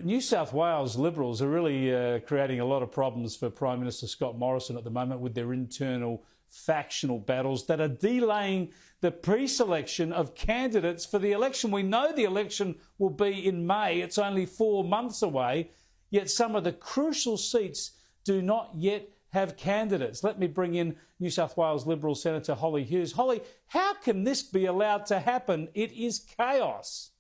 New South Wales Liberals are really creating a lot of problems for Prime Minister Scott Morrison at the moment with their internal factional battles that are delaying the pre-selection of candidates for the election. We know the election will be in May. It's only 4 months away, yet some of the crucial seats do not yet have candidates. Let me bring in New South Wales Liberal Senator Hollie Hughes. Hollie, how can this be allowed to happen? It is chaos.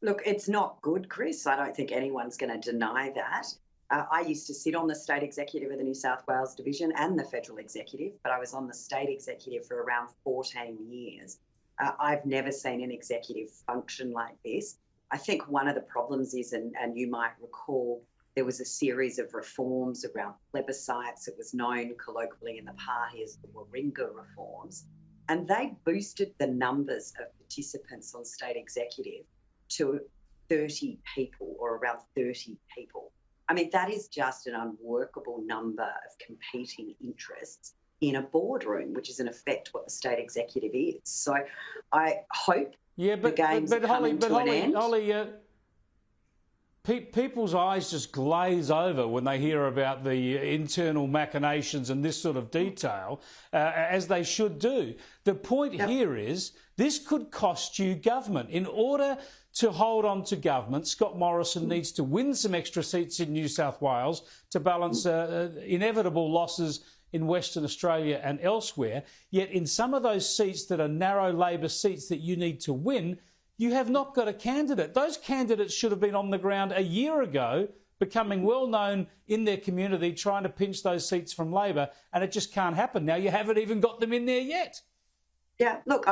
Look, it's not good, Chris. I don't think anyone's going to deny that. I used to sit on the state executive of the New South Wales division and the federal executive, but I was on the state executive for around 14 years. I've never seen an executive function like this. I think one of the problems is, and you might recall, there was a series of reforms around plebiscites. It was known colloquially in the party as the Warringah reforms, and they boosted the numbers of participants on state executive to 30 people or around 30 people. I mean, that is just an unworkable number of competing interests in a boardroom, which is in effect what the state executive is. So I hope the games are coming to an end. Hollie, people's eyes just glaze over when they hear about the internal machinations and this sort of detail, as they should do. The point here is this could cost you government. In order to hold on to government, Scott Morrison needs to win some extra seats in New South Wales to balance inevitable losses in Western Australia and elsewhere. Yet in some of those seats that are narrow Labor seats that you need to win, you have not got a candidate. Those candidates should have been on the ground a year ago, becoming well known in their community, trying to pinch those seats from Labor, and it just can't happen. Now you haven't even got them in there yet. Yeah, look,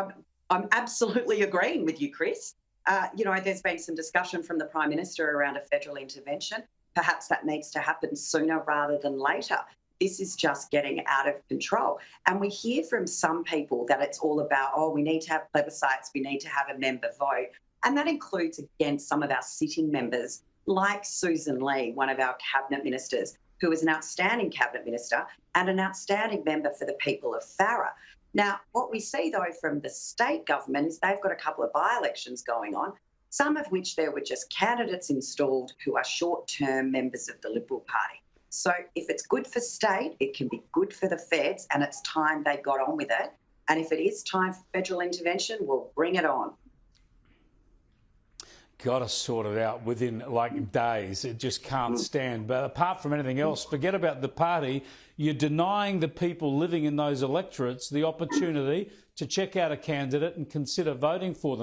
I'm absolutely agreeing with you, Chris. There's been some discussion from the Prime Minister around a federal intervention. Perhaps that needs to happen sooner rather than later. This is just getting out of control. And we hear from some people that it's all about, we need to have plebiscites, we need to have a member vote. And that includes, again, some of our sitting members, like Susan Lee, one of our cabinet ministers, who is an outstanding cabinet minister and an outstanding member for the people of Farrer. Now, what we see, though, from the state government is they've got a couple of by-elections going on, some of which there were just candidates installed who are short-term members of the Liberal Party. So if it's good for state, it can be good for the feds, and it's time they got on with it. And if it is time for federal intervention, we'll bring it on. Got to sort it out within days. It just can't stand. But apart from anything else, forget about the party. You're denying the people living in those electorates the opportunity to check out a candidate and consider voting for them.